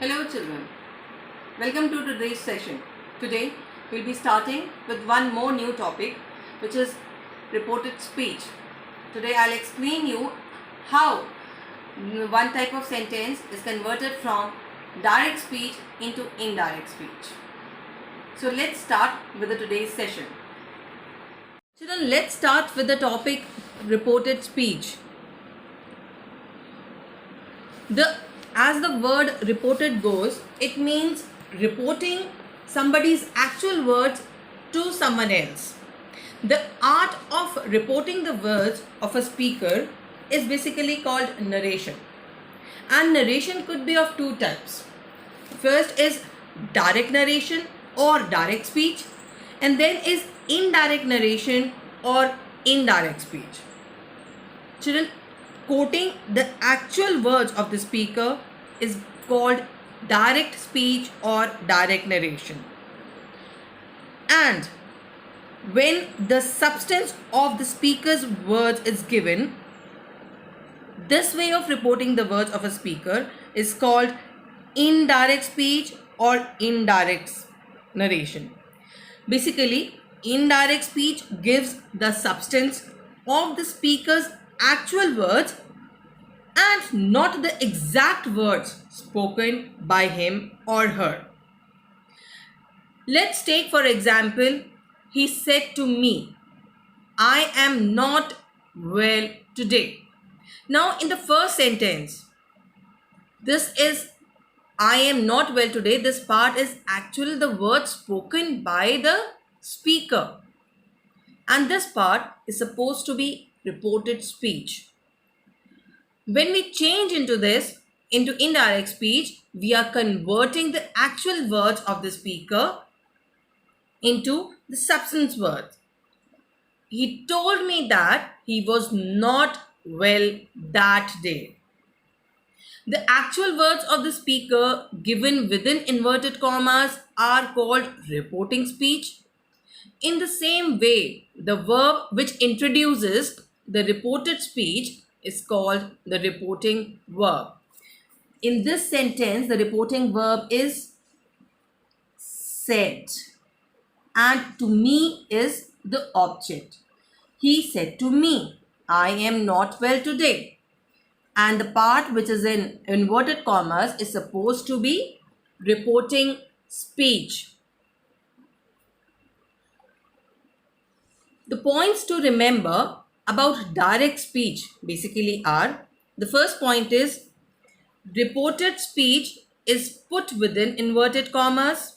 Hello children, welcome to today's session. Today we'll be starting with one more new topic, which is reported speech. Today I'll explain you how one type of sentence is converted from direct speech into indirect speech. So let's start with today's session. Children, let's start with the topic reported speech. As the word reported goes, it means reporting somebody's actual words to someone else. The art of reporting the words of a speaker is basically called narration. And narration could be of two types. First is direct narration or direct speech, and then is indirect narration or indirect speech. Children, quoting the actual words of the speaker is called direct speech or direct narration. And when the substance of the speaker's words is given, this way of reporting the words of a speaker is called indirect speech or indirect narration. Basically, indirect speech gives the substance of the speaker's actual words and not the exact words spoken by him or her. Let's take for example, he said to me, I am not well today. Now in the first sentence, this is I am not well today. This part is actually the word spoken by the speaker. And this part is supposed to be reported speech. When we change into indirect speech, we are converting the actual words of the speaker into the substance words. He told me that he was not well that day. The actual words of the speaker given within inverted commas are called reporting speech. In the same way, the verb which introduces the reported speech is called the reporting verb. In this sentence, the reporting verb is said, and to me is the object. He said to me, I am not well today. And the part which is in inverted commas is supposed to be reporting speech. The points to remember about direct speech basically are, the first point is reported speech is put within inverted commas.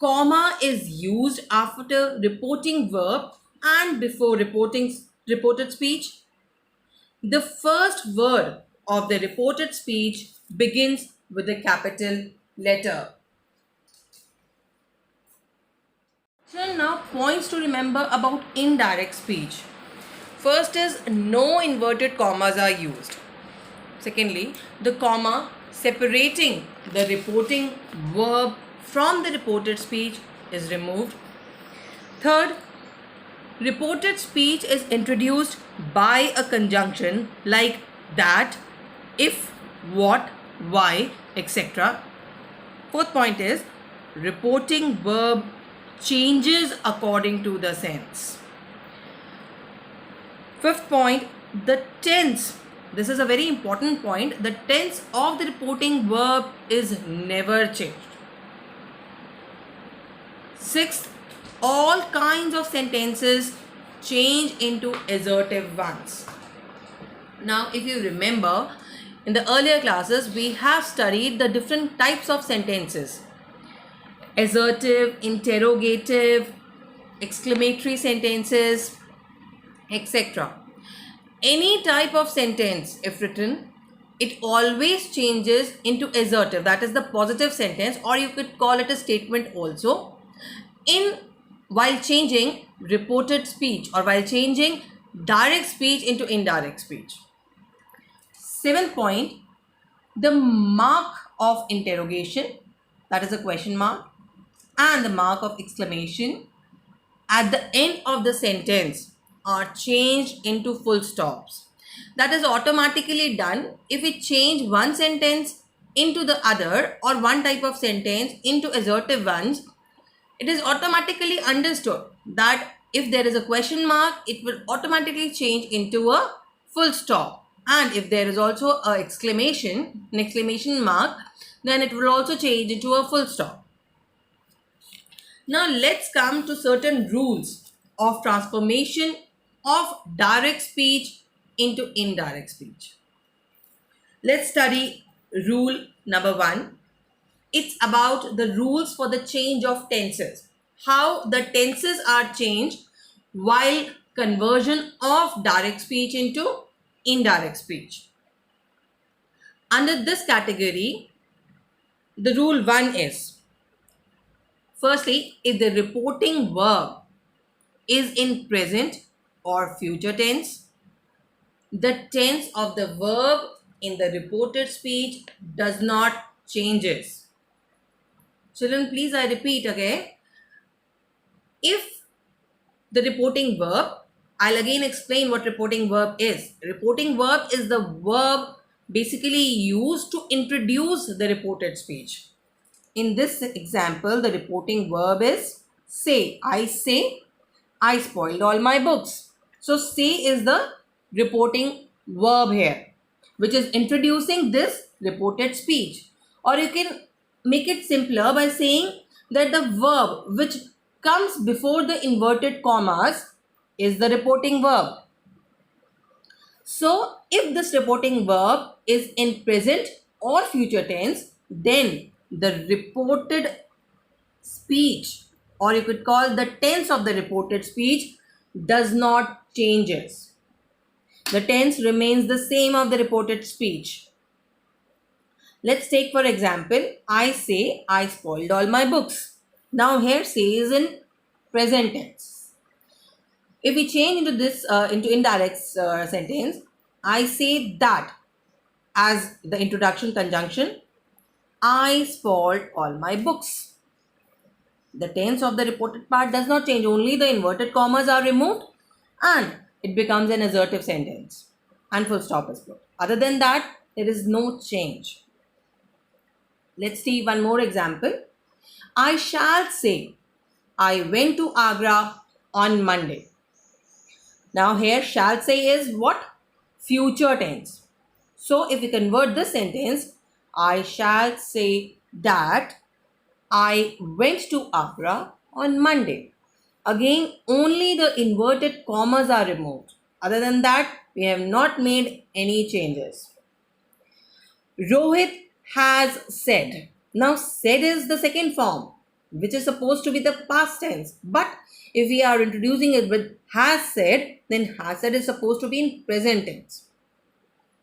Comma is used after reporting verb and before reported speech. The first word of the reported speech begins with a capital letter. So now points to remember about indirect speech. First is no inverted commas are used. Secondly, the comma separating the reporting verb from the reported speech is removed. Third, reported speech is introduced by a conjunction like that, if, what, why, etc. Fourth point is reporting verb changes according to the sense. Fifth point, the tense. This is a very important point. The tense of the reporting verb is never changed. Sixth, all kinds of sentences change into assertive ones. Now, if you remember, in the earlier classes, we have studied the different types of sentences. Assertive, interrogative, exclamatory sentences, etc. Any type of sentence, if written, it always changes into assertive, that is the positive sentence, or you could call it a statement also, while changing reported speech or while changing direct speech into indirect speech. Seventh point, the mark of interrogation, that is a question mark, and the mark of exclamation at the end of the sentence are changed into full stops. That is automatically done if we change one sentence into the other or one type of sentence into assertive ones, it is automatically understood that if there is a question mark, it will automatically change into a full stop. And if there is also an exclamation mark, then it will also change into a full stop. Now let's come to certain rules of transformation of direct speech into indirect speech. Let's study rule number 1. It's about the rules for the change of tenses. How the tenses are changed while conversion of direct speech into indirect speech. Under this category, the rule 1 is, firstly, if the reporting verb is in present or future tense, the tense of the verb in the reported speech does not changes. Children, please I repeat again. If the reporting verb, I'll again explain what reporting verb is. Reporting verb is the verb basically used to introduce the reported speech. In this example, the reporting verb is say. I say, I spoiled all my books. So say is the reporting verb here, which is introducing this reported speech. Or you can make it simpler by saying that the verb which comes before the inverted commas is the reporting verb. So if this reporting verb is in present or future tense, then the reported speech, or you could call the tense of the reported speech, does not changes. The tense remains the same of the reported speech. Let's take for example, I say I spoiled all my books. Now here say is in present tense. If we change into this into indirect sentence, I say that as the introduction conjunction, I spoiled all my books. The tense of the reported part does not change, only the inverted commas are removed and it becomes an assertive sentence and full stop is put. Other than that, there is no change. Let's see one more example. I shall say, I went to Agra on Monday. Now here shall say is what? Future tense. So if we convert this sentence, I shall say that I went to Agra on Monday. Again, only the inverted commas are removed. Other than that, we have not made any changes. Rohit has said. Now, said is the second form, which is supposed to be the past tense. But if we are introducing it with has said, then has said is supposed to be in present tense.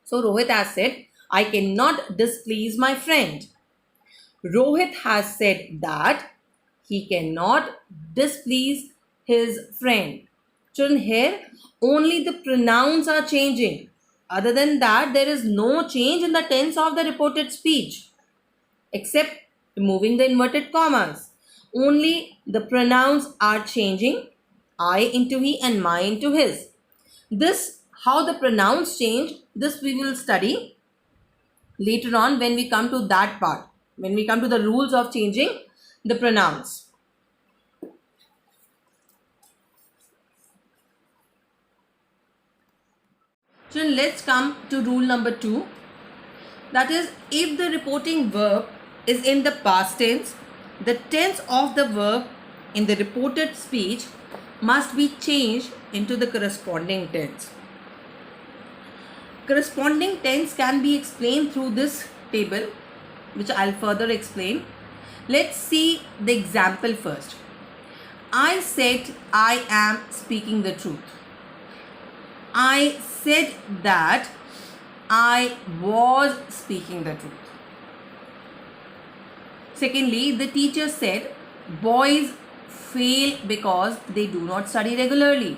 So, Rohit has said, I cannot displease my friend. Rohit has said that he cannot displease his friend. Children, here only the pronouns are changing. Other than that, there is no change in the tense of the reported speech except removing the inverted commas. Only the pronouns are changing, I into he and my into his. This, how the pronouns change, this we will study later on when we come to that part, when we come to the rules of changing the pronouns. So let's come to rule number 2. That is, if the reporting verb is in the past tense, the tense of the verb in the reported speech must be changed into the corresponding tense. Corresponding tense can be explained through this table, which I'll further explain. Let's see the example first. I said I am speaking the truth. I said that I was speaking the truth. Secondly, the teacher said boys fail because they do not study regularly.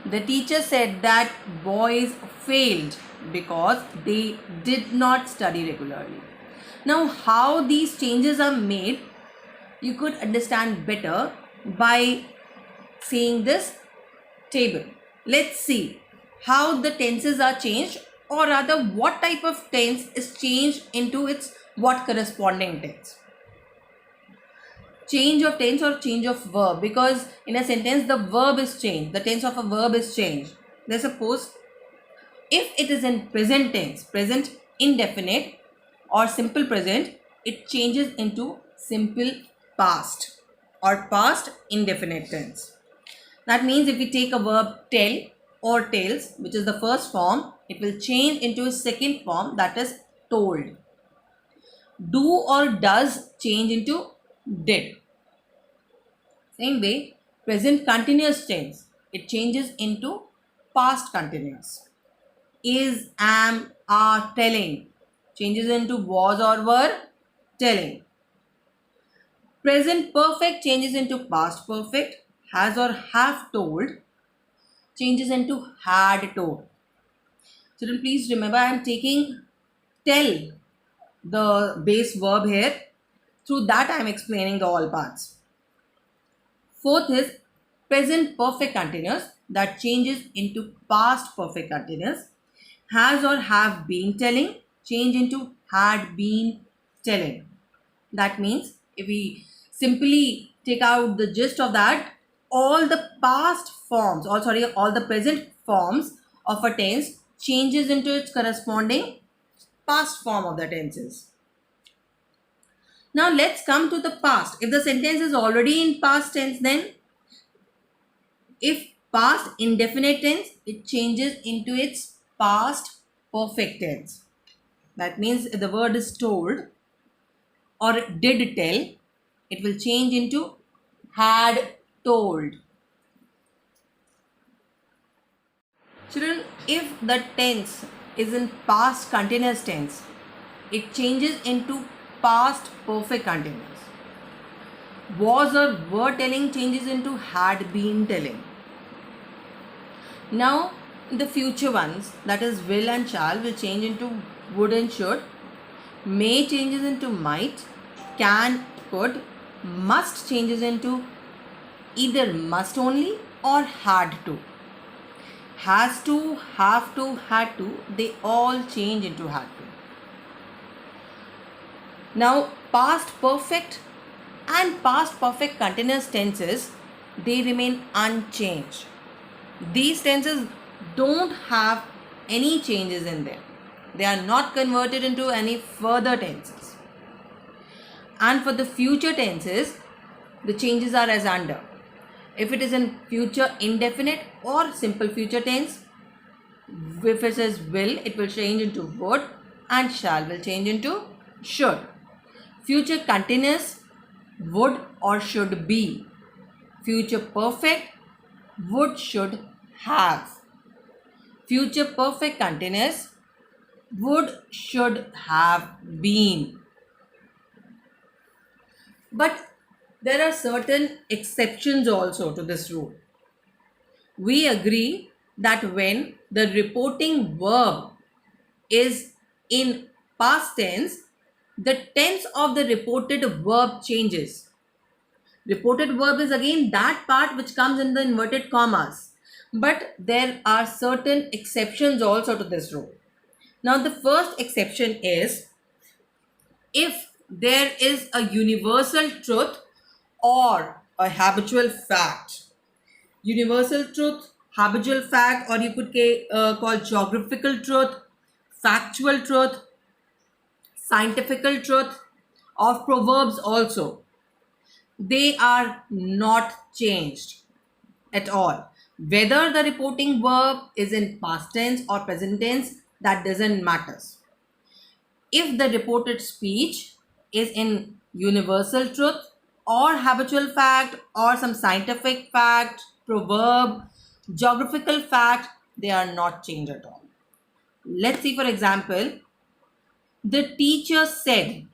The teacher said that boys failed because they did not study regularly. Now, how these changes are made, you could understand better by seeing this table. Let's see how the tenses are changed or rather what type of tense is changed into its what corresponding tense? Change of tense or change of verb, because in a sentence the verb is changed, the tense of a verb is changed. Let's suppose if it is in present tense, present indefinite or simple present, it changes into simple past or past indefinite tense. That means if we take a verb tell or tells, which is the first form, it will change into a second form, that is told. Do or does change into did. Same way, present continuous tense, it changes into past continuous. Is, am, are, telling changes into was or were, telling. Present perfect changes into past perfect. Has or have told changes into had told. Children, please remember I am taking tell, the base verb here. Through that I am explaining the all parts. Fourth is present perfect continuous, that changes into past perfect continuous. Has or have been telling change into had been telling. That means if we simply take out the gist of that, all the past forms, or sorry, all the present forms of a tense changes into its corresponding past form of the tenses. Now let's come to the past. If the sentence is already in past tense, then if past indefinite tense, it changes into its past perfect tense. That means if the word is told or did tell, it will change into had told. Children, if the tense is in past continuous tense, it changes into past perfect continuous. Was or were telling changes into had been telling. Now, the future ones, that is will and shall, will change into would and should. May changes into might. Can, could. Must changes into either must only or had to. Has to, have to, had to, they all change into had to. Now, past perfect and past perfect continuous tenses, they remain unchanged. These tenses don't have any changes in them. They are not converted into any further tenses. And for the future tenses, the changes are as under. If it is in future indefinite or simple future tense, if it says will, it will change into would, and shall will change into should. Future continuous, would or should be. Future perfect, would, should, have. Future perfect continuous, would, should, have been. But there are certain exceptions also to this rule. We agree that when the reporting verb is in past tense, the tense of the reported verb changes. Reported verb is again that part which comes in the inverted commas. But there are certain exceptions also to this rule. Now the first exception is if there is a universal truth or a habitual fact. Universal truth, habitual fact, or you could call geographical truth, factual truth, scientific truth, or proverbs also. They are not changed at all. Whether the reporting verb is in past tense or present tense, that doesn't matter. If the reported speech is in universal truth or habitual fact or some scientific fact, proverb, geographical fact, they are not changed at all. Let's see, for example, the teacher said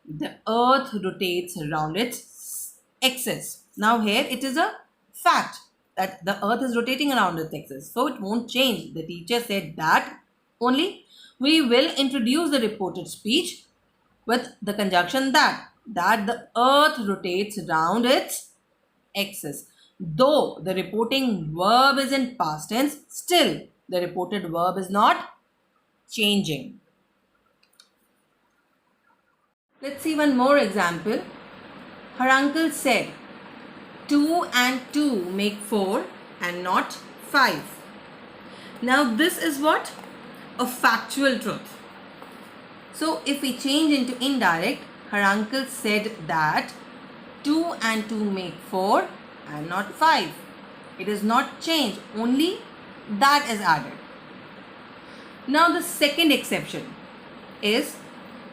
the earth rotates around its axis. Now here it is a fact that the earth is rotating around its axis, so it won't change. The teacher said that only. We will introduce the reported speech with the conjunction that the earth rotates around its axis. Though the reporting verb is in past tense, still the reported verb is not changing. Let's see one more example. Her uncle said, 2 and 2 make 4 and not 5. Now this is what? A factual truth. So if we change into indirect, her uncle said that 2 and 2 make 4 and not 5. It is not changed, only that is added. Now the second exception is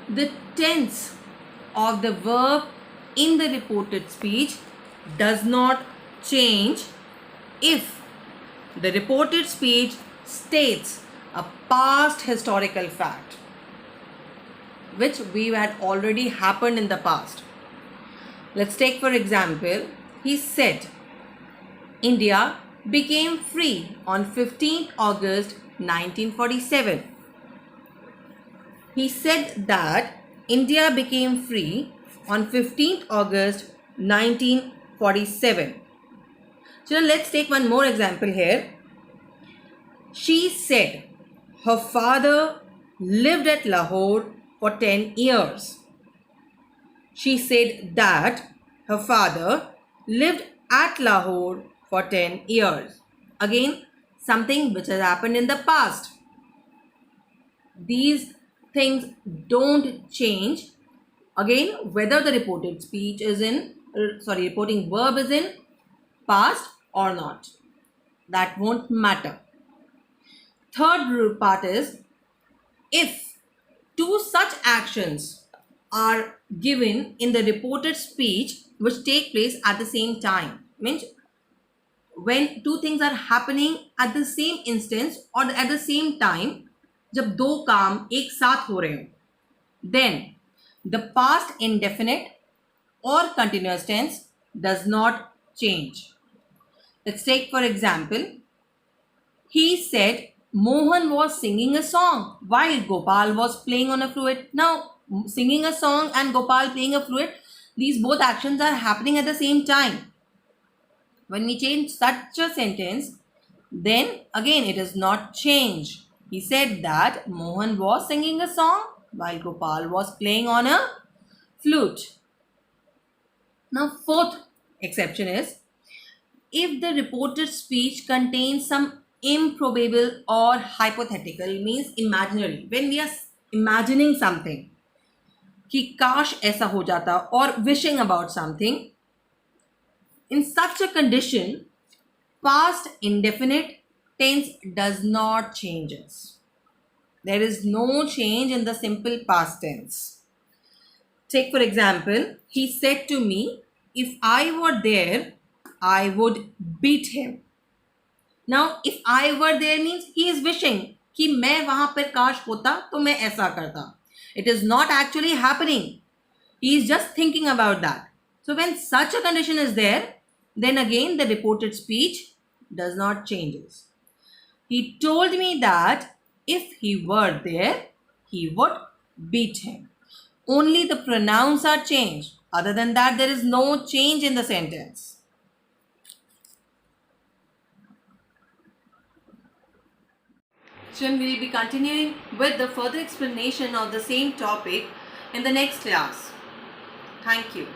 the tense of the verb in the reported speech does not change if the reported speech states a past historical fact which we had already happened in the past. Let's take for example, he said, India became free on 15th August 1947. He said that India became free on 15th August 1947. So let's take one more example here. She said her father lived at Lahore for 10 years. She said that her father lived at Lahore for 10 years. Again, something which has happened in the past. These things don't change. Again, whether the reported speech is reporting verb is in past or not. That won't matter. Third part is, if two such actions are given in the reported speech which take place at the same time, means when two things are happening at the same instance or at the same time, जब दो काम एक साथ हो रहे हो, then the past indefinite or continuous tense does not change. Let's take for example, he said Mohan was singing a song while Gopal was playing on a flute. Now, singing a song and Gopal playing a flute, these both actions are happening at the same time. When we change such a sentence, then again it is not changed. He said that Mohan was singing a song while Gopal was playing on a flute. Now, fourth exception is, if the reported speech contains some improbable or hypothetical, means imaginary, when we are imagining something कि काश ऐसा हो जाता or wishing about something, in such a condition past indefinite tense does not changes. There is no change in the simple past tense. Take for example, he said to me, if I were there I would beat him. Now, if I were there means he is wishing कि मैं वहां पर काश होता तो मैं ऐसा करता. It is not actually happening. He is just thinking about that. So when such a condition is there, then again the reported speech does not changes. He told me that if he were there, he would beat him. Only the pronouns are changed. Other than that, there is no change in the sentence. Soon we will be continuing with the further explanation of the same topic in the next class. Thank you.